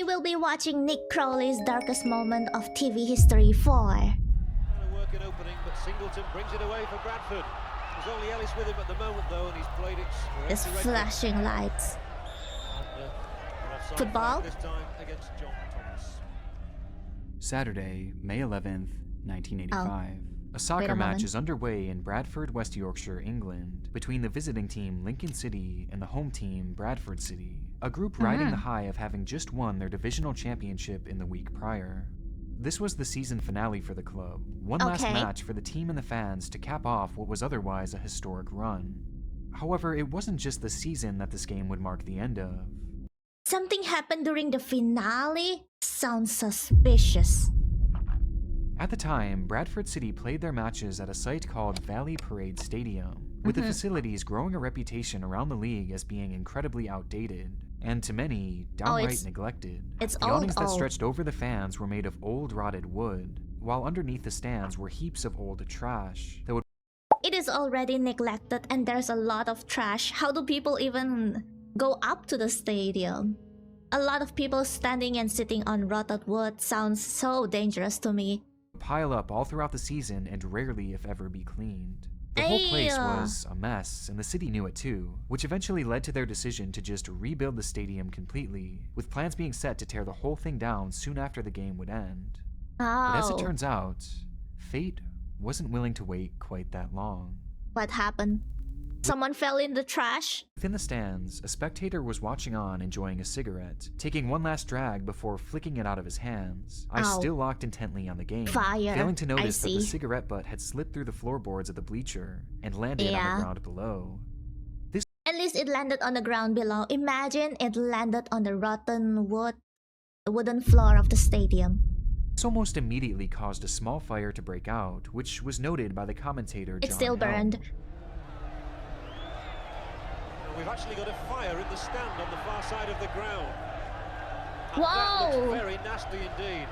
will be watching Nick Crowley's darkest moment of TV history 4. Working opening, but Singleton brings it away for Bradford. There's only Ellis with him at the moment, though, and he's played it. There's flashing lights. Football? This time against John Thomas. Saturday, May 11th, 1985. A soccer match is underway in Bradford, West Yorkshire, England, between the visiting team Lincoln City and the home team Bradford City, a group riding the high of having just won their divisional championship in the week prior. This was the season finale for the club, one last match for the team and the fans to cap off what was otherwise a historic run. However, it wasn't just the season that this game would mark the end of. Something happened during the finale? Sounds suspicious. At the time, Bradford City played their matches at a site called Valley Parade Stadium, with the facilities growing a reputation around the league as being incredibly outdated, and to many, downright neglected. It's the awnings that stretched over the fans were made of old rotted wood, while underneath the stands were heaps of old trash that would... It is already neglected and there's a lot of trash. How do people even go up to the stadium? A lot of people standing and sitting on rotted wood sounds so dangerous to me. Pile up all throughout the season and rarely if ever be cleaned. The whole place was a mess, and the city knew it too, which eventually led to their decision to just rebuild the stadium completely, with plans being set to tear the whole thing down soon after the game would end. But as it turns out, fate wasn't willing to wait quite that long. What happened? Someone fell in the trash? Within the stands, a spectator was watching on enjoying a cigarette, taking one last drag before flicking it out of his hands. I still locked intently on the game, failing to notice that the cigarette butt had slipped through the floorboards of the bleacher and landed on the ground below. At least it landed on the ground below. Imagine it landed on the rotten wooden floor of the stadium. This almost immediately caused a small fire to break out, which was noted by the commentator John It still burned. We've actually got a fire in the stand on the far side of the ground. And Whoa! that looks very nasty indeed.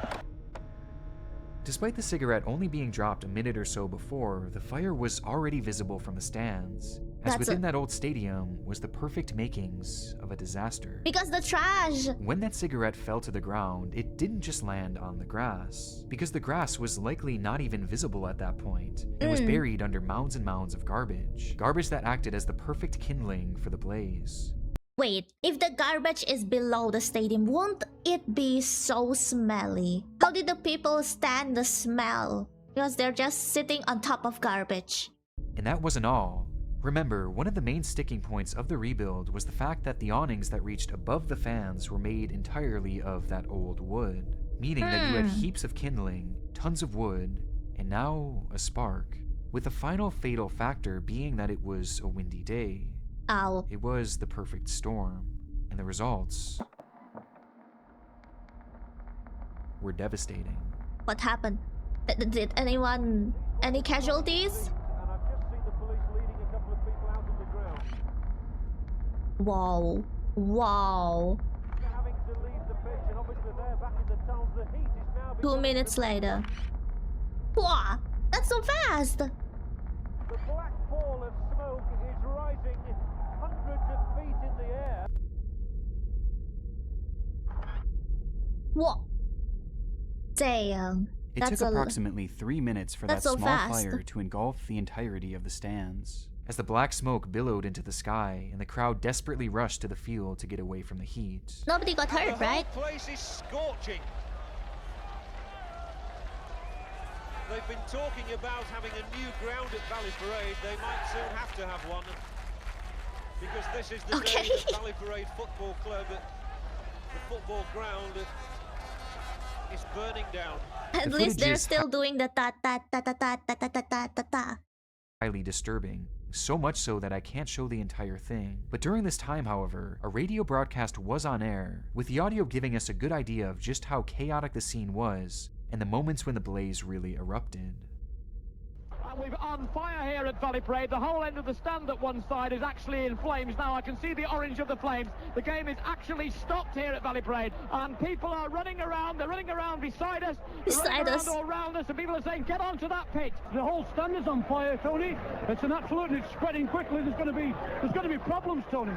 Despite the cigarette only being dropped a minute or so before, the fire was already visible from the stands, as within that old stadium was the perfect makings of a disaster. Because the trash! When that cigarette fell to the ground, it didn't just land on the grass, because the grass was likely not even visible at that point. It was buried under mounds and mounds of garbage. Garbage that acted as the perfect kindling for the blaze. Wait, if the garbage is below the stadium, won't it be so smelly? How did the people stand the smell? Because they're just sitting on top of garbage. And that wasn't all. Remember, one of the main sticking points of the rebuild was the fact that the awnings that reached above the fans were made entirely of that old wood, meaning that you had heaps of kindling, tons of wood, and now a spark, with the final fatal factor being that it was a windy day. It was the perfect storm, and the results were devastating. What happened? Did anyone... any casualties? And I've just seen the police leading a couple of people out of the ground. Wow. Wow. They're having to leave the pitch, and obviously they're back in the tunnels. The heat is now... 2 minutes later. Wow, that's so fast! The black ball of smoke is rising hundreds of feet in the air. What? Damn. It took approximately 3 minutes for that small fire to engulf the entirety of the stands, as the black smoke billowed into the sky and the crowd desperately rushed to the field to get away from the heat. Nobody got hurt, right? The whole place is scorching. They've been talking about having a new ground at Valley Parade. They might soon have to have one. Because this is the day that Valley Parade Football Club, the football ground, is burning down. At least they're still doing the ta-ta-ta-ta-ta-ta-ta-ta-ta-ta. Highly disturbing. So much so that I can't show the entire thing. But during this time, however, a radio broadcast was on air, with the audio giving us a good idea of just how chaotic the scene was, and the moments when the blaze really erupted. We're on fire here at Valley Parade. The whole end of the stand at one side is actually in flames. Now I can see the orange of the flames. The game is actually stopped here at Valley Parade, and people are running around. They're running around beside us. Beside us. All around us, and people are saying, "Get onto that pitch." The whole stand is on fire, Tony. It's an absolute. It's spreading quickly. There's going to be problems, Tony.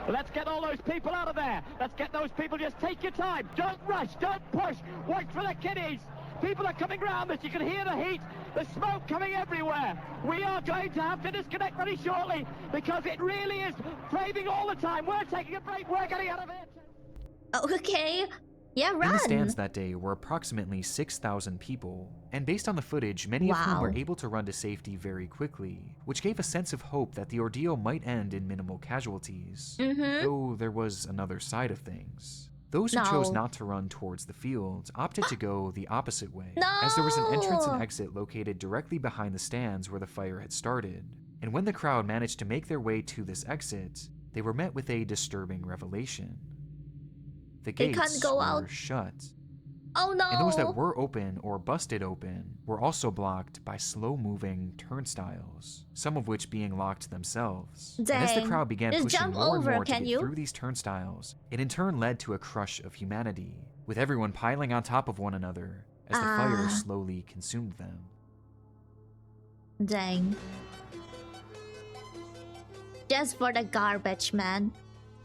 Let's get all those people out of there. Let's get those people. Just take your time. Don't rush. Don't push. Wait for the kiddies. People are coming round us. You can hear the heat, the smoke coming everywhere. We are going to have to disconnect very shortly because it really is flaming all the time. We're taking a break. We're getting out of here. Okay. Yeah, run. In the stands that day were approximately 6,000 people, and based on the footage, many of whom were able to run to safety very quickly, which gave a sense of hope that the ordeal might end in minimal casualties. Though there was another side of things. Those who chose not to run towards the field opted to go the opposite way, as there was an entrance and exit located directly behind the stands where the fire had started. And when the crowd managed to make their way to this exit, they were met with a disturbing revelation. The gates were shut. Oh no! And those that were open or busted open were also blocked by slow-moving turnstiles, some of which being locked themselves. Dang. And as the crowd began pushing more and more to get you? through these turnstiles, it in turn led to a crush of humanity, with everyone piling on top of one another as the fire slowly consumed them. Dang. Just for the garbage, man.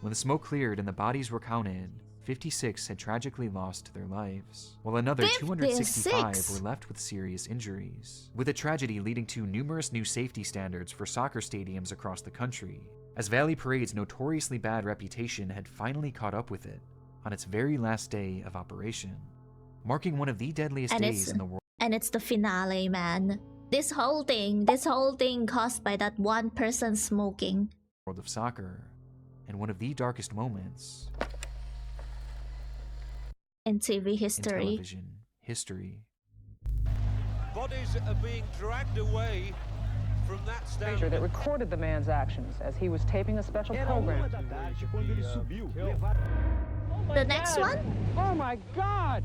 When the smoke cleared and the bodies were counted, 56 had tragically lost their lives, while another 265 were left with serious injuries, with the tragedy leading to numerous new safety standards for soccer stadiums across the country, as Valley Parade's notoriously bad reputation had finally caught up with it on its very last day of operation, marking one of the deadliest days in the world. And it's the finale, man. This whole thing caused by that one person smoking. World of soccer, and one of the darkest moments in TV history. In television history. Bodies are being dragged away from that stand. That recorded the man's actions as he was taping a special program. The next one? Oh my God!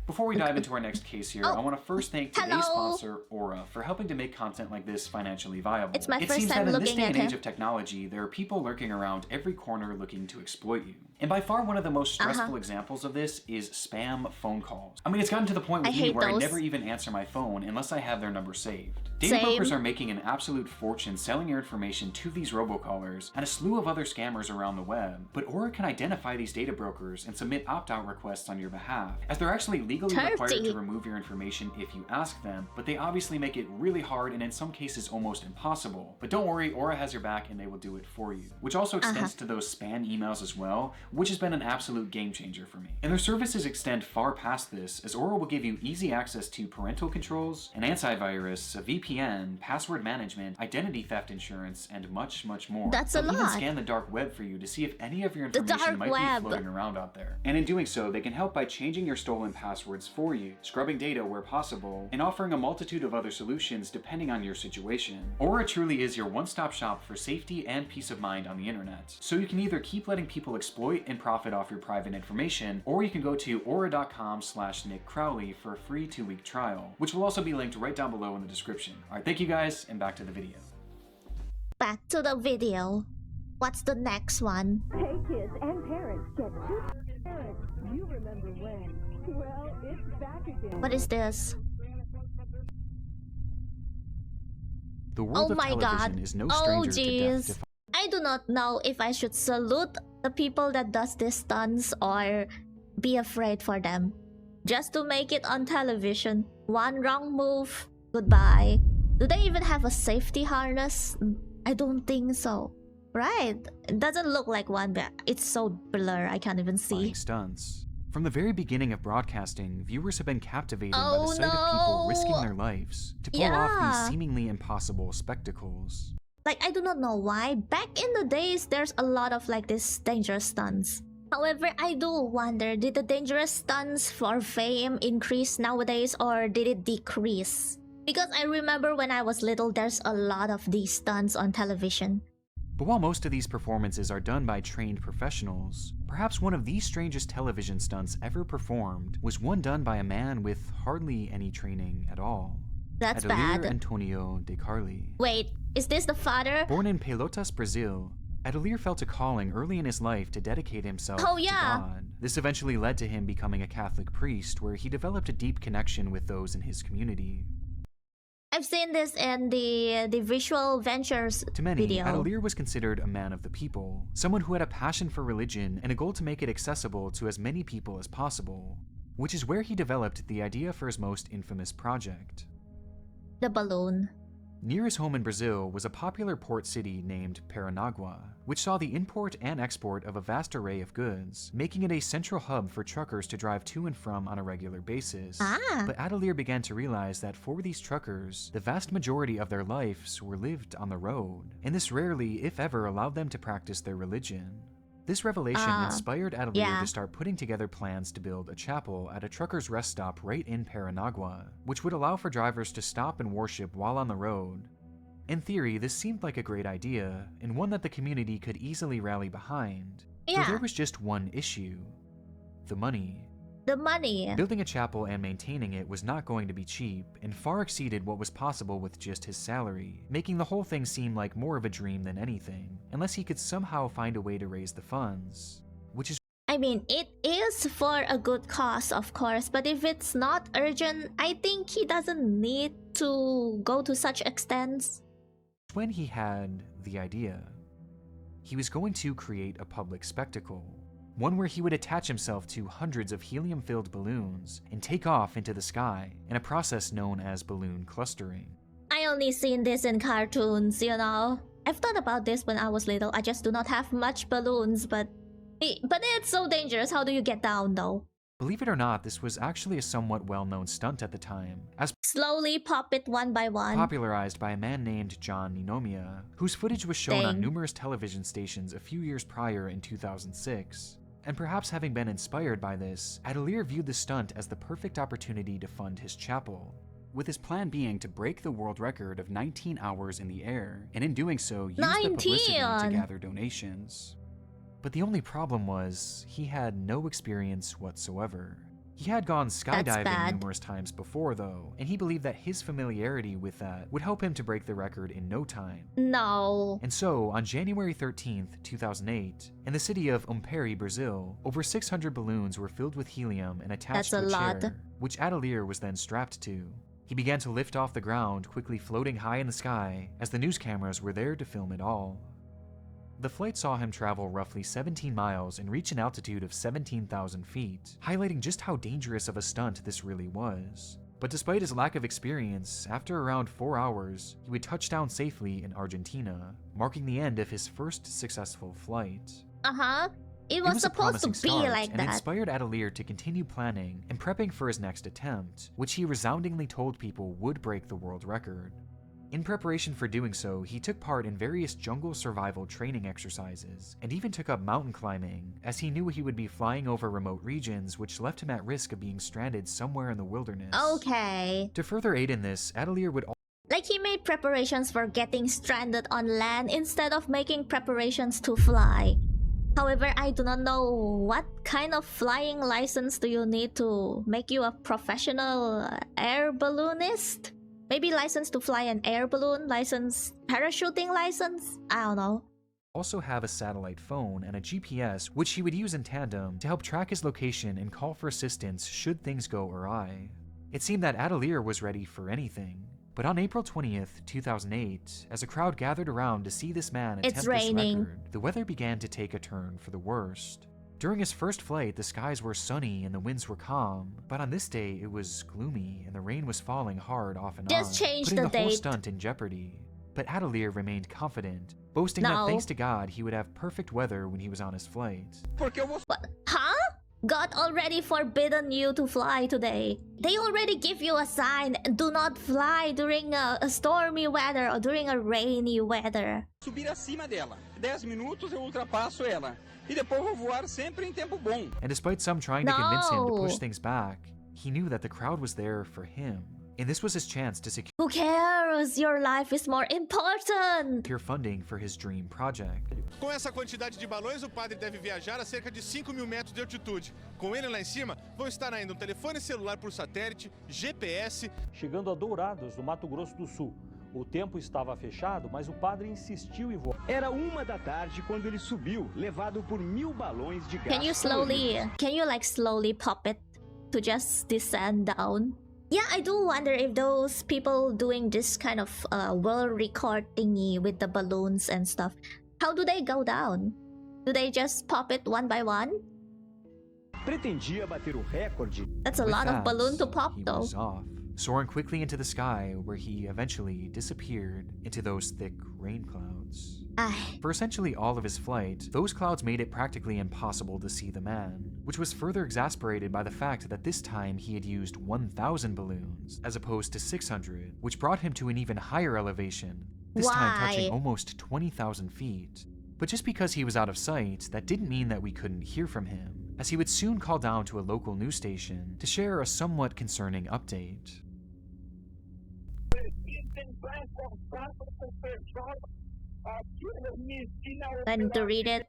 Before we dive into our next case here, I want to first thank today's sponsor, Aura, for helping to make content like this financially viable. It's my first time time looking at it. It seems that in this day and age him. of technology, there are people lurking around every corner looking to exploit you. And by far one of the most stressful examples of this is spam phone calls. I mean, it's gotten to the point with me where I never even answer my phone unless I have their number saved. Data brokers are making an absolute fortune selling your information to these robocallers and a slew of other scammers around the web. But Aura can identify these data brokers and submit opt-out requests on your behalf, as they're actually legally required to remove your information if you ask them, but they obviously make it really hard and in some cases almost impossible. But don't worry, Aura has your back and they will do it for you. Which also extends to those spam emails as well, which has been an absolute game changer for me. And their services extend far past this, as Aura will give you easy access to parental controls, an antivirus, a VPN, password management, identity theft insurance, and much, much more. That's a lot. They'll even scan the dark web for you to see if any of your information might be floating around out there. And in doing so, they can help by changing your stolen passwords for you, scrubbing data where possible, and offering a multitude of other solutions depending on your situation. Aura truly is your one-stop shop for safety and peace of mind on the internet. So you can either keep letting people exploit and profit off your private information, or you can go to aura.com/Nick Crowley for a free 2-week trial, which will also be linked right down below in the description. Alright, thank you guys, and back to the video. Back to the video. What's the next one? Hey kids and parents, get two parents. You remember when? Well, it's back again. What is this? The world of television is no stranger to death. I do not know if I should salute the people that does these stunts or be afraid for them. Just to make it on television. One wrong move, goodbye. Do they even have a safety harness? I don't think so. Right? It doesn't look like one, but it's so blurred I can't even see. Stunts. From the very beginning of broadcasting, viewers have been captivated by the sight of people risking their lives to pull off these seemingly impossible spectacles. Like, I do not know why. Back in the days, there's a lot of like this dangerous stunts. However, I do wonder, did the dangerous stunts for fame increase nowadays or did it decrease? Because I remember when I was little, there's a lot of these stunts on television. But while most of these performances are done by trained professionals, perhaps one of the strangest television stunts ever performed was one done by a man with hardly any training at all. That's Adelier bad. Antonio de Carli. Wait, is this the father? Born in Pelotas, Brazil, Adelier felt a calling early in his life to dedicate himself to God. This eventually led to him becoming a Catholic priest, where he developed a deep connection with those in his community. I've seen this in the Visual Ventures To many, video. Adelier was considered a man of the people, someone who had a passion for religion and a goal to make it accessible to as many people as possible, which is where he developed the idea for his most infamous project. The balloon. Near his home in Brazil was a popular port city named Paranagua, which saw the import and export of a vast array of goods, making it a central hub for truckers to drive to and from on a regular basis. But Adelier began to realize that for these truckers, the vast majority of their lives were lived on the road, and this rarely, if ever, allowed them to practice their religion. This revelation inspired Adelier to start putting together plans to build a chapel at a trucker's rest stop right in Paranagua, which would allow for drivers to stop and worship while on the road. In theory, this seemed like a great idea, and one that the community could easily rally behind. Though there was just one issue: the money. The money. Building a chapel and maintaining it was not going to be cheap, and far exceeded what was possible with just his salary, making the whole thing seem like more of a dream than anything, unless he could somehow find a way to raise the funds. Which is I mean, it is for a good cause, of course, but if it's not urgent, I think he doesn't need to go to such extents. when he had the idea. He was going to create a public spectacle, one where he would attach himself to hundreds of helium-filled balloons and take off into the sky in a process known as balloon clustering. I only seen this in cartoons, you know. I've thought about this when I was little. I just do not have much balloons, but it's so dangerous. How do you get down though? Believe it or not, this was actually a somewhat well-known stunt at the time, as Slowly pop it one by one. popularized by a man named John Ninomiya, whose footage was shown on numerous television stations a few years prior in 2006. And perhaps having been inspired by this, Adelier viewed the stunt as the perfect opportunity to fund his chapel, with his plan being to break the world record of 19 hours in the air, and in doing so, use the publicity to gather donations. But the only problem was, he had no experience whatsoever. He had gone skydiving numerous times before though, and he believed that his familiarity with that would help him to break the record in no time. No. And so, on January 13th, 2008, in the city of Umpere, Brazil, over 600 balloons were filled with helium and attached to a chair, which Adelier was then strapped to. He began to lift off the ground, quickly floating high in the sky, as the news cameras were there to film it all. The flight saw him travel roughly 17 miles and reach an altitude of 17,000 feet, highlighting just how dangerous of a stunt this really was. But despite his lack of experience, after around 4 hours, he would touch down safely in Argentina, marking the end of his first successful flight. It was supposed to be like and that. Inspired Adelier to continue planning and prepping for his next attempt, which he resoundingly told people would break the world record. In preparation for doing so, he took part in various jungle survival training exercises, and even took up mountain climbing, as he knew he would be flying over remote regions, which left him at risk of being stranded somewhere in the wilderness. Okay. To further aid in this, Adelier would Like he made preparations for getting stranded on land instead of making preparations to fly. However, I do not know what kind of flying license do you need to make you a professional air balloonist? Maybe license to fly an air balloon, license, parachuting license? I don't know. Also have a satellite phone and a GPS, which he would use in tandem to help track his location and call for assistance should things go awry. It seemed that Adelier was ready for anything. But on April 20th, 2008, as a crowd gathered around to see this man attempt this record, the weather began to take a turn for the worst. During his first flight, the skies were sunny and the winds were calm, but on this day it was gloomy and the rain was falling hard off and on, putting the whole stunt in jeopardy. But Adelier remained confident, boasting that thanks to God he would have perfect weather when he was on his flight. What? Huh? God already forbidden you to fly today. They already give you a sign, do not fly during a stormy weather or during a rainy weather. Subir acima dela. 10 minutos eu ultrapasso ela. E depois vou voar sempre em tempo bom. And despite some trying to convince him to push things back, he knew that the crowd was there for him. And this was his chance to Who cares? Your life is more important. secure funding for his dream project. Com essa quantidade de balões, o padre deve viajar a cerca de 5.000 metros de altitude. Com ele lá em cima, vão estar ainda um telefone celular por satélite, GPS... Chegando a Dourados, no Mato Grosso do Sul. O tempo estava fechado, mas o padre insistiu em voar. Era 1 da tarde quando ele subiu, levado por 1.000 balões de gás. Can you like slowly pop it to just descend down? Yeah, I do wonder if those people doing this kind of world record thingy with the balloons and stuff, how do they go down? Do they just pop it one by one? Pretendia bater o recorde. That's a lot of balloon to pop he though. was off, soaring quickly into the sky where he eventually disappeared into those thick rain clouds. For essentially all of his flight, those clouds made it practically impossible to see the man, which was further exasperated by the fact that this time he had used 1,000 balloons, as opposed to 600, which brought him to an even higher elevation, this time touching almost 20,000 feet. But just because he was out of sight, that didn't mean that we couldn't hear from him, as he would soon call down to a local news station to share a somewhat concerning update. I need to read it.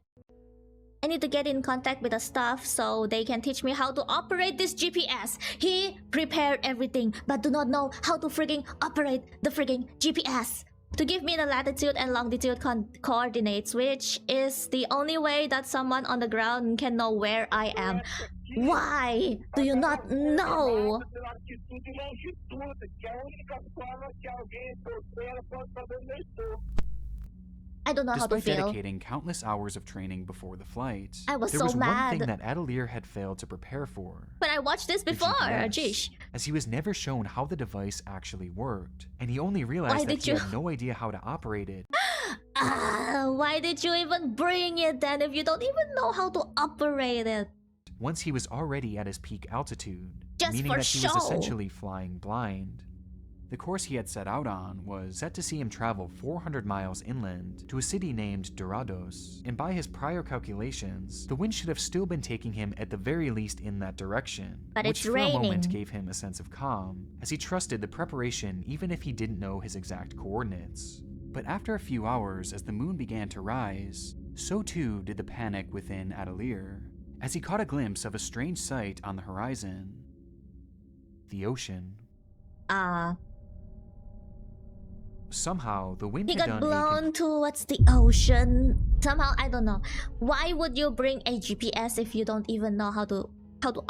I need to get in contact with the staff so they can teach me how to operate this GPS. He prepared everything, but do not know how to frigging operate the frigging GPS. To give me the latitude and longitude coordinates, which is the only way that someone on the ground can know where I am. Why do you not know? I don't know how to Despite feel. dedicating countless hours of training before the flight, I was there so was mad. one thing that Adelier had failed to prepare for. But I watched this before, GPS, jeez. as he was never shown how the device actually worked, and he only realized that he had no idea how to operate it. Why did you even bring it then if you don't even know how to operate it? Once he was already at his peak altitude, Just meaning for that he was show. essentially flying blind. The course he had set out on was set to see him travel 400 miles inland to a city named Dourados, and by his prior calculations, the wind should have still been taking him at the very least in that direction, But which it's for a moment raining. gave him a sense of calm, as he trusted the preparation even if he didn't know his exact coordinates. But after a few hours, as the moon began to rise, so too did the panic within Adelier, as he caught a glimpse of a strange sight on the horizon. The ocean. Somehow, the wind He had got done blown towards the ocean. Somehow, I don't know. Why would you bring a GPS if you don't even know how to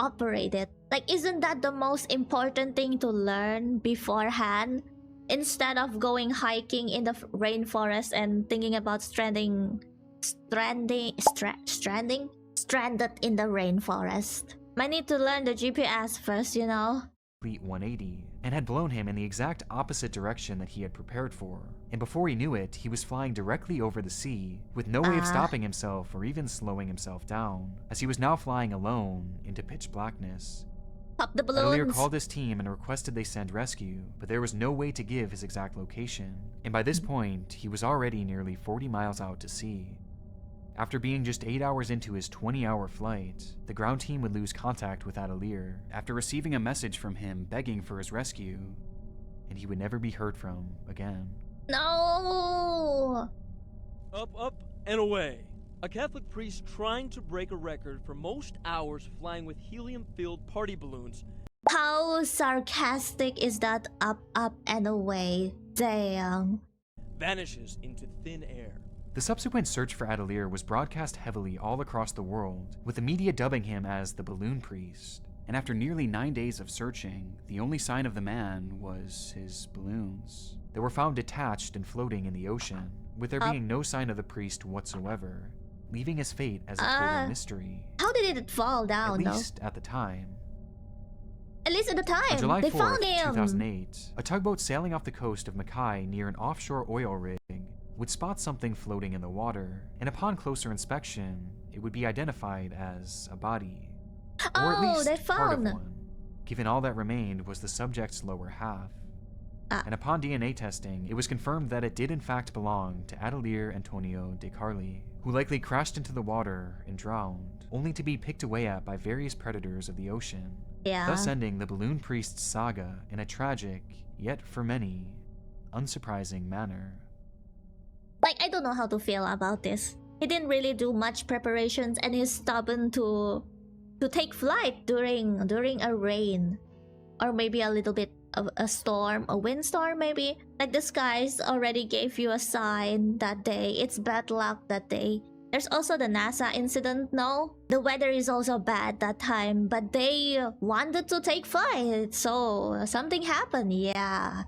operate it? Like, isn't that the most important thing to learn beforehand? Instead of going hiking in the rainforest and thinking about stranded in the rainforest. I need to learn the GPS first, you know? complete 180 and had blown him in the exact opposite direction that he had prepared for. And before he knew it, he was flying directly over the sea, with no way of stopping himself or even slowing himself down, as he was now flying alone into pitch blackness. Pop the balloons! Adelier called his team and requested they send rescue, but there was no way to give his exact location. And by this point, he was already nearly 40 miles out to sea. After being just 8 hours into his 20-hour flight, the ground team would lose contact with Adelier after receiving a message from him begging for his rescue, and he would never be heard from again. No! Up, up, and away. A Catholic priest trying to break a record for most hours flying with helium-filled party balloons. How sarcastic is that up, up, and away? Damn. Vanishes into thin air. The subsequent search for Adelier was broadcast heavily all across the world, with the media dubbing him as the Balloon Priest. And after nearly 9 days of searching, the only sign of the man was his balloons. They were found detached and floating in the ocean, with there being no sign of the priest whatsoever, leaving his fate as a total mystery. How did it fall down, At least at the time. At least at the time, On July they 4th, found him! 2008, a tugboat sailing off the coast of Mackay near an offshore oil rig would spot something floating in the water, and upon closer inspection, it would be identified as a body. Or at least they part of found one, given all that remained was the subject's lower half. And upon DNA testing, it was confirmed that it did in fact belong to Adelier Antonio de Carli, who likely crashed into the water and drowned, only to be picked away at by various predators of the ocean. Yeah. thus ending the Balloon Priest saga in a tragic, yet for many, unsurprising manner. Like, I don't know how to feel about this. He didn't really do much preparations and he's stubborn to take flight during a rain. Or maybe a little bit of a storm, a windstorm maybe. Like the skies already gave you a sign that day. It's bad luck that day. There's also the NASA incident, no? The weather is also bad that time, but they wanted to take flight, so something happened, yeah.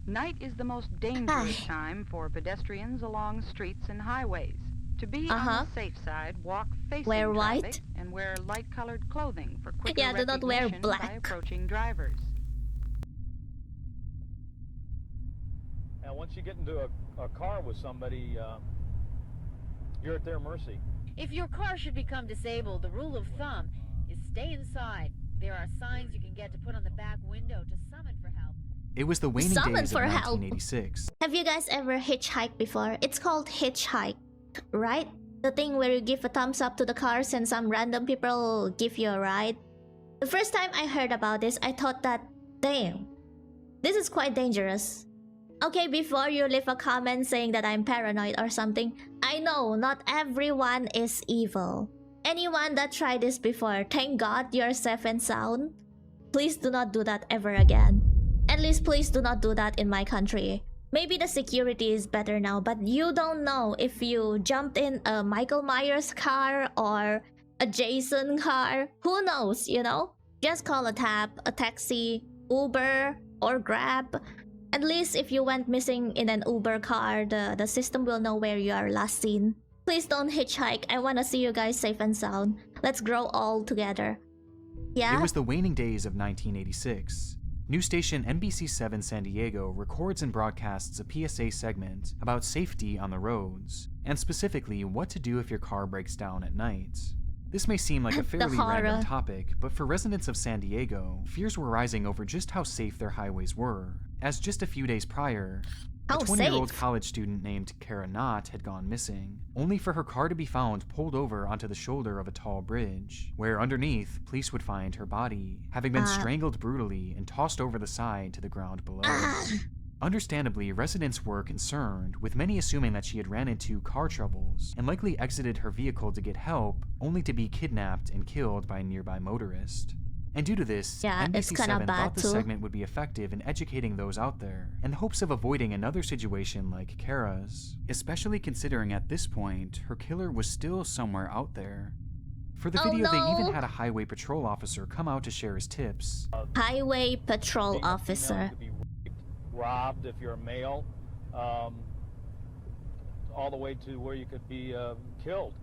Night is the most dangerous time for pedestrians along streets and highways. To be on the safe side, walk facing wear traffic white and wear light-colored clothing for quicker yeah, do not wear recognition black by approaching drivers. And once you get into a car with somebody, you're at their mercy. If your car should become disabled, the rule of thumb is stay inside. There are signs you can get to put on the back window to summon for help. It was the waning Summon days of for help. 1986. Have you guys ever hitchhiked before? It's called hitchhike, right? The thing where you give a thumbs up to the cars and some random people give you a ride. The first time I heard about this, I thought that, damn, this is quite dangerous. Okay, before you leave a comment saying that I'm paranoid or something, I know not everyone is evil. Anyone that tried this before, thank God you're safe and sound. Please do not do that ever again. At least please do not do that in my country. Maybe the security is better now, but you don't know if you jumped in a Michael Myers car or a Jason car. Who knows, you know? Just call a cab, a taxi, Uber, or Grab. At least if you went missing in an Uber car, the system will know where you are last seen. Please don't hitchhike. I wanna see you guys safe and sound. Let's grow all together. Yeah? It was the waning days of 1986. News station NBC7 San Diego records and broadcasts a PSA segment about safety on the roads, and specifically what to do if your car breaks down at night. This may seem like a fairly random topic, but for residents of San Diego, fears were rising over just how safe their highways were, as just a few days prior, a 20-year-old college student named Kara Knott had gone missing, only for her car to be found pulled over onto the shoulder of a tall bridge, where underneath, police would find her body, having been strangled brutally and tossed over the side to the ground below. Understandably, residents were concerned, with many assuming that she had ran into car troubles and likely exited her vehicle to get help, only to be kidnapped and killed by a nearby motorist. And due to this, NBC7 thought the segment would be effective in educating those out there, in the hopes of avoiding another situation like Kara's, especially considering at this point, her killer was still somewhere out there. For the video, they even had a highway patrol officer come out to share his tips. Highway patrol officer. To be robbed if you're a male, all the way to where you could be killed.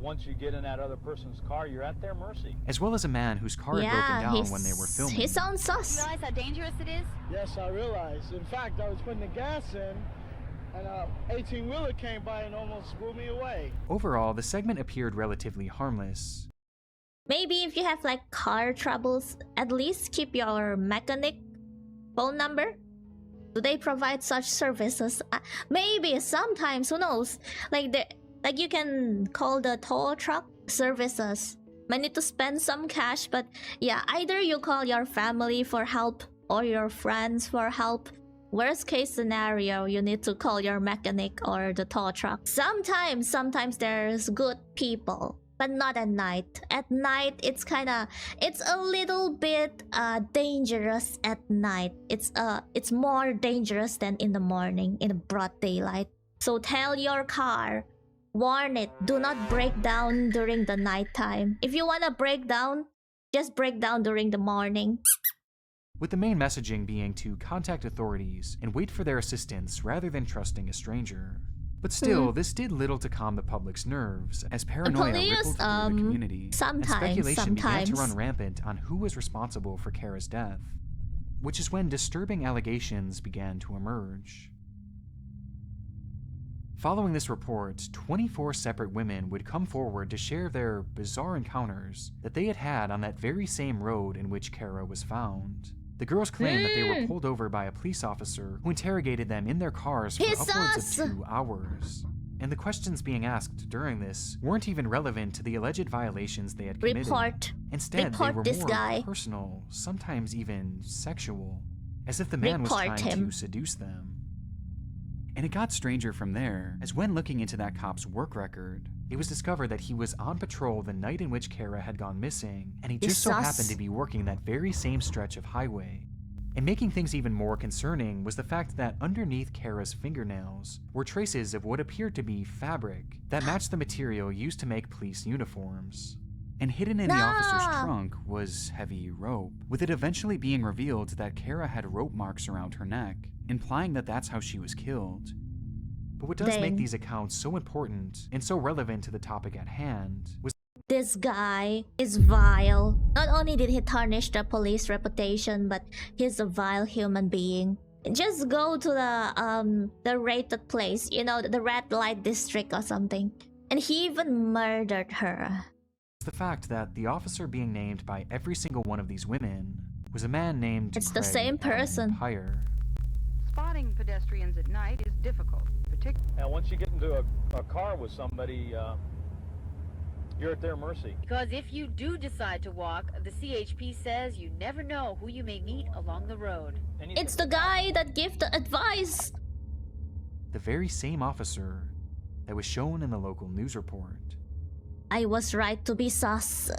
Once you get in that other person's car, you're at their mercy. As well as a man whose car had broken down when they were filming. He sounds sus. You realize how dangerous it is? Yes, I realize. In fact, I was putting the gas in, and a 18-wheeler came by and almost blew me away. Overall, the segment appeared relatively harmless. Maybe if you have like car troubles, at least keep your mechanic phone number. Do they provide such services? Maybe sometimes, who knows? Like you can call the tow truck services. Might need to spend some cash, but yeah, either you call your family for help or your friends for help. Worst case scenario, you need to call your mechanic or the tow truck. Sometimes there's good people, but not at night. At night, it's a little bit dangerous at night. It's more dangerous than in the morning, in the broad daylight. So tell your car, warn it, do not break down during the nighttime. If you wanna break down, just break down during the morning. With the main messaging being to contact authorities and wait for their assistance rather than trusting a stranger. But still, this did little to calm the public's nerves, as paranoia rippled through the community, and speculation began to run rampant on who was responsible for Kara's death, which is when disturbing allegations began to emerge. Following this report, 24 separate women would come forward to share their bizarre encounters that they had had on that very same road in which Kara was found. The girls claimed that they were pulled over by a police officer who interrogated them in their cars for upwards of 2 hours. and the questions being asked during this weren't even relevant to the alleged violations they had committed. Instead, they were more personal, sometimes even sexual, as if the man was trying to seduce them. And it got stranger from there, as when looking into that cop's work record, it was discovered that he was on patrol the night in which Kara had gone missing, and he just so happened to be working that very same stretch of highway. And making things even more concerning was the fact that underneath Kara's fingernails were traces of what appeared to be fabric that matched the material used to make police uniforms. And hidden in the officer's trunk was heavy rope, with it eventually being revealed that Kara had rope marks around her neck, implying that that's how she was killed. But what does make these accounts so important and so relevant to the topic at hand was this guy is vile. Not only did he tarnish the police reputation, but he's a vile human being. Just go to the rated place, you know, the red light district or something. And he even murdered her. The fact that the officer being named by every single one of these women was a man named the same person. Spotting pedestrians at night is difficult. And once you get into a car with somebody, you're at their mercy. Because if you do decide to walk, the CHP says you never know who you may meet along the road. It's the guy that gave the advice. The very same officer that was shown in the local news report. I was right to be sus.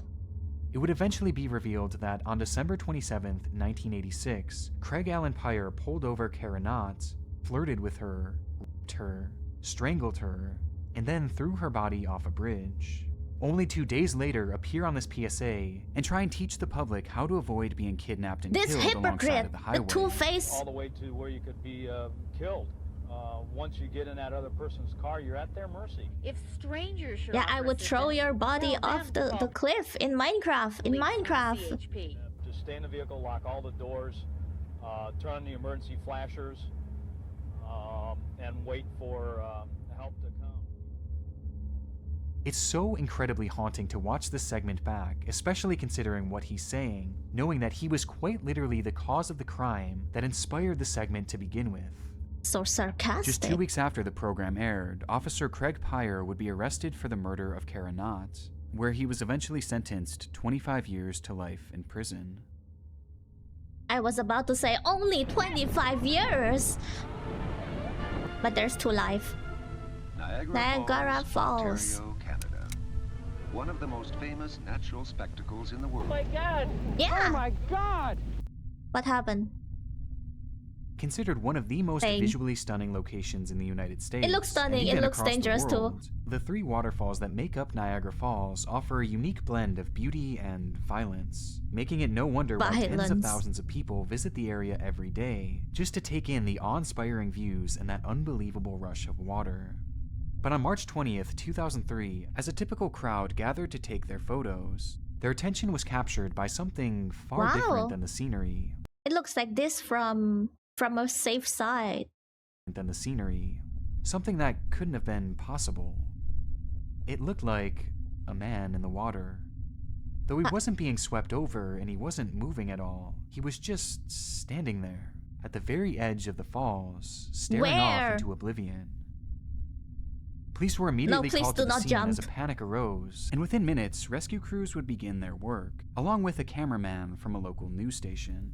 It would eventually be revealed that on December 27th, 1986, Craig Allen Pyre pulled over Kara Knott, flirted with her, raped her, strangled her, and then threw her body off a bridge. Only 2 days later appear on this PSA and try and teach the public how to avoid being kidnapped and killed alongside of the highway. The two-face. All the way to where you could be killed. Once you get in that other person's car, you're at their mercy. If strangers show I would throw your body off the cliff in Minecraft. Just stay in the vehicle, lock all the doors, turn on the emergency flashers, and wait for help to come. It's so incredibly haunting to watch this segment back, especially considering what he's saying, knowing that he was quite literally the cause of the crime that inspired the segment to begin with. So sarcastic. Just 2 weeks after the program aired, Officer Craig Pyre would be arrested for the murder of Kara Knott, where he was eventually sentenced 25 years to life in prison. I was about to say only 25 years! But there's 2 life. Niagara Falls. Ontario, Canada. One of the most famous natural spectacles in the world. Oh my God! Yeah! Oh my God! What happened? Considered one of the most visually stunning locations in the United States. It looks stunning, it looks dangerous too. The 3 waterfalls that make up Niagara Falls offer a unique blend of beauty and violence, making it no wonder why tens of thousands of people visit the area every day, just to take in the awe-inspiring views and that unbelievable rush of water. But on March 20th, 2003, as a typical crowd gathered to take their photos, their attention was captured by something far different than the scenery. It looks like this from a safe side. Than the scenery. Something that couldn't have been possible. It looked like a man in the water. Though he wasn't being swept over and he wasn't moving at all, he was just standing there at the very edge of the falls, staring off into oblivion. Police were immediately called to the scene as a panic arose, and within minutes, rescue crews would begin their work, along with a cameraman from a local news station.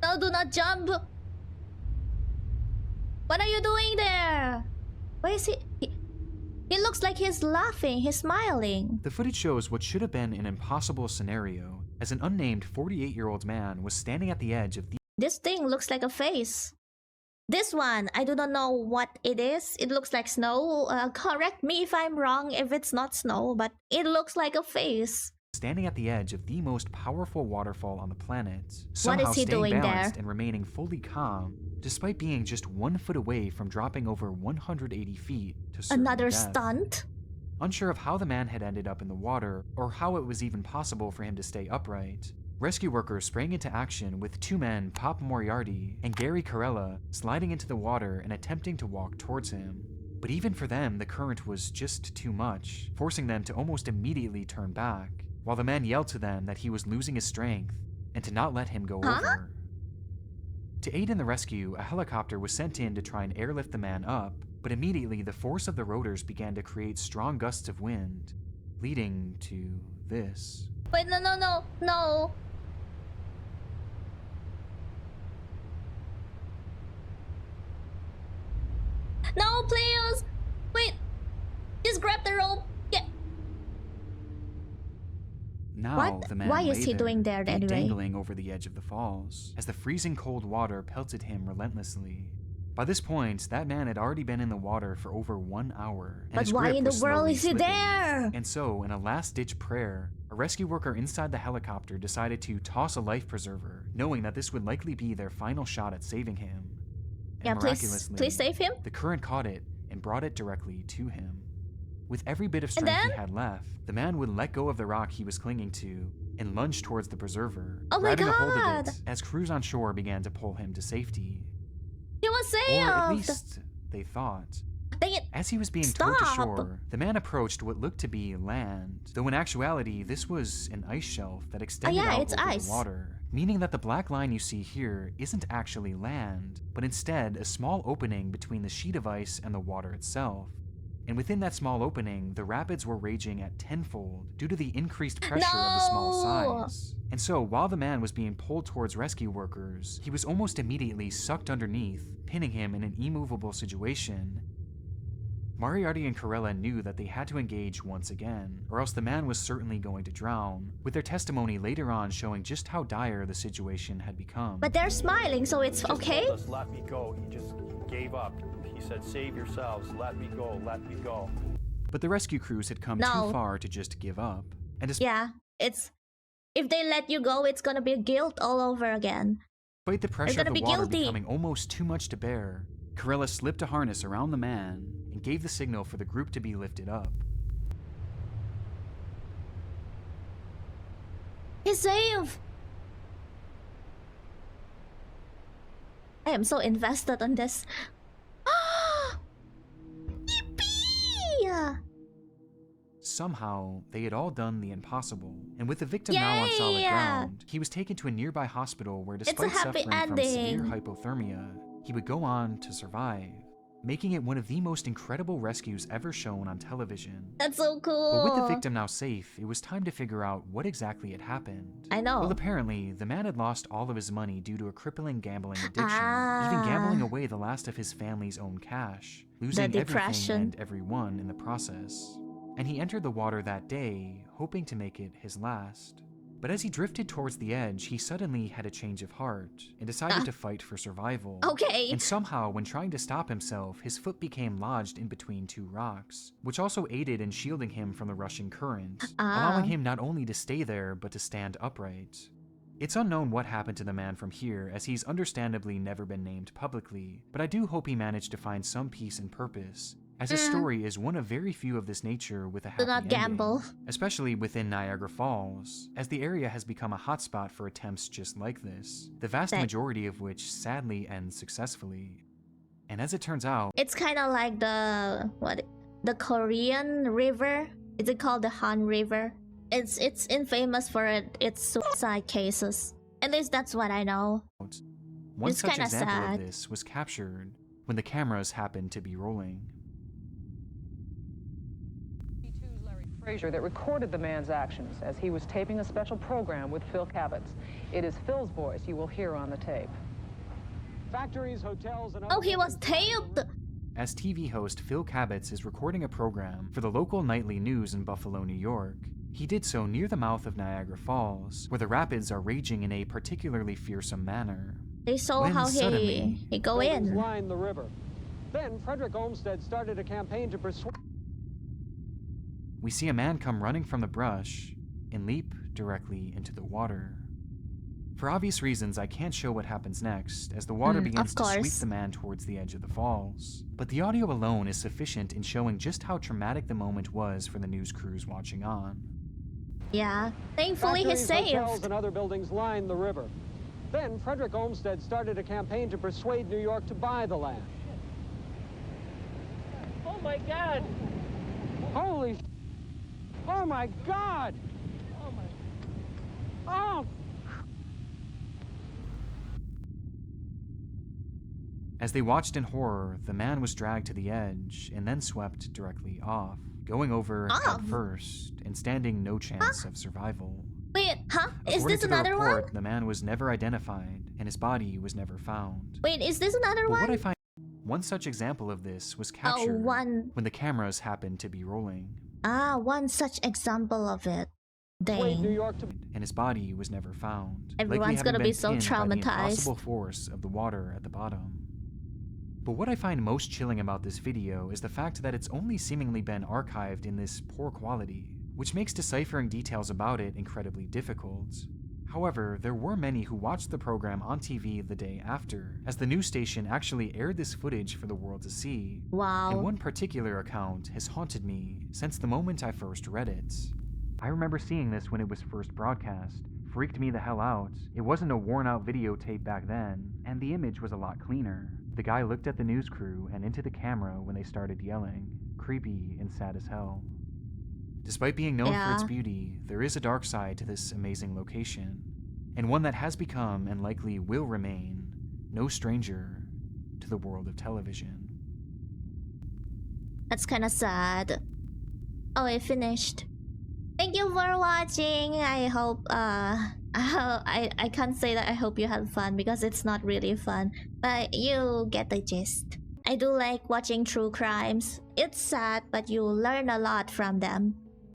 No, do not jump! What are you doing there? Where is he? He looks like he's laughing, he's smiling. The footage shows what should have been an impossible scenario, as an unnamed 48-year-old man was standing at the edge of the— This thing looks like a face. This one, I do not know what it is. It looks like snow. Correct me if I'm wrong if it's not snow, but it looks like a face. Standing at the edge of the most powerful waterfall on the planet, What somehow is he staying doing balanced there? and remaining fully calm, despite being just 1 foot away from dropping over 180 feet to certain Another death. stunt? Unsure of how the man had ended up in the water, or how it was even possible for him to stay upright, rescue workers sprang into action with 2 men, Pop Moriarty and Gary Carella, sliding into the water and attempting to walk towards him. But even for them, the current was just too much, forcing them to almost immediately turn back, while the man yelled to them that he was losing his strength and to not let him go over. To aid in the rescue, a helicopter was sent in to try and airlift the man up, but immediately the force of the rotors began to create strong gusts of wind, leading to this. Wait, no. No, please! Wait! Just grab the rope! Yeah. Now What? the man Why lay is he doing there anyway? dangling over the edge of the falls, as the freezing cold water pelted him relentlessly. By this point, that man had already been in the water for over 1 hour. And But his why grip in the was world slowly is he slipping. there? And so, in a last-ditch prayer, a rescue worker inside the helicopter decided to toss a life preserver, knowing that this would likely be their final shot at saving him. And Yeah, miraculously, please save him. the current caught it and brought it directly to him. With every bit of strength then? he had left, the man would let go of the rock he was clinging to and lunge towards the preserver, Oh my grabbing a hold of God. it as crews on shore began to pull him to safety. He was saved! Or at least, they thought. Dang it! As he was being towed to Stop. shore, the man approached what looked to be land, though in actuality, this was an ice shelf that extended yeah, out it's over ice. the water, meaning that the black line you see here isn't actually land, but instead a small opening between the sheet of ice and the water itself. And within that small opening, the rapids were raging at tenfold due to the increased pressure of the small size. And so, while the man was being pulled towards rescue workers, he was almost immediately sucked underneath, pinning him in an immovable situation. Moriarty and Corella knew that they had to engage once again, or else the man was certainly going to drown, with their testimony later on showing just how dire the situation had become. But they're smiling, so it's okay? Just let me go. He just gave up. He said, save yourselves. Let me go. Let me go. But the rescue crews had come No. too far to just give up. And Yeah, it's... If they let you go, it's gonna be guilt all over again. despite the pressure of gonna the be water guilty. becoming almost too much to bear, Corella slipped a harness around the man and gave the signal for the group to be lifted up. He's safe! I am so invested on this. Yippee! Somehow, they had all done the impossible, and with the victim now on solid Yay! ground, he was taken to a nearby hospital where, a despite happy suffering from severe ending. hypothermia, he would go on to survive, making it one of the most incredible rescues ever shown on television. That's so cool. But with the victim now safe, it was time to figure out what exactly had happened. I know. Well, apparently, the man had lost all of his money due to a crippling gambling addiction, Ah. even gambling away the last of his family's own cash, losing everything depression. and everyone in the process. And he entered the water that day, hoping to make it his last. But as he drifted towards the edge, he suddenly had a change of heart and decided to fight for survival. Okay. And somehow, when trying to stop himself, his foot became lodged in between two rocks, which also aided in shielding him from the rushing current, allowing him not only to stay there, but to stand upright. It's unknown what happened to the man from here, as he's understandably never been named publicly, but I do hope he managed to find some peace and purpose, as his story is one of very few of this nature with a happy Do not gamble. ending, especially within Niagara Falls, as the area has become a hotspot for attempts just like this, the vast majority of which sadly end successfully. And as it turns out, It's kind of like the Korean river. Is it called the Han River? It's infamous for its suicide cases. At least that's what I know. one It's such kinda example sad. of this was captured when the cameras happened to be rolling. Frazier that recorded the man's actions as he was taping a special program with Phil Kavitz. It is Phil's voice you will hear on the tape. Factories, hotels, and Oh, he was taped! As TV host Phil Kavitz is recording a program for the local nightly news in Buffalo, New York, he did so near the mouth of Niagara Falls, where the rapids are raging in a particularly fearsome manner. They saw When how suddenly, he go buildings in. lined the river. Then Frederick Olmsted started a campaign to persuade. we see a man come running from the brush and leap directly into the water. For obvious reasons, I can't show what happens next, as the water begins to sweep the man towards the edge of the falls. But the audio alone is sufficient in showing just how traumatic the moment was for the news crews watching on. Yeah. Thankfully, he's Factories, hotels, saved. and other buildings lined the river. Then Frederick Olmsted started a campaign to persuade New York to buy the land. Oh my God! Holy! Oh my God! Oh my! Oh! As they watched in horror, the man was dragged to the edge and then swept directly off, going over head first and standing no chance of survival. Wait, huh? Is According this to the another report, one? the man was never identified and his body was never found. Wait, is this another But one? what I find one such example of this was captured one. when the cameras happened to be rolling. Ah, one such example of it. Dang. And his body was never found. Everyone's likely gonna having be been so pinned by the traumatized. impossible force of the water at the bottom. But what I find most chilling about this video is the fact that it's only seemingly been archived in this poor quality, which makes deciphering details about it incredibly difficult. However, there were many who watched the program on TV the day after, as the news station actually aired this footage for the world to see. Wow. And one particular account has haunted me since the moment I first read it. I remember seeing this when it was first broadcast. Freaked me the hell out. It wasn't a worn out videotape back then, and the image was a lot cleaner. The guy looked at the news crew and into the camera when they started yelling. Creepy and sad as hell. Despite being known for its beauty, there is a dark side to this amazing location, and one that has become, and likely will remain, no stranger to the world of television. That's kinda sad. Oh, I finished. Thank you for watching. I hope I can't say that I hope you had fun because it's not really fun, but you get the gist. I do like watching true crimes. It's sad, but you learn a lot from them.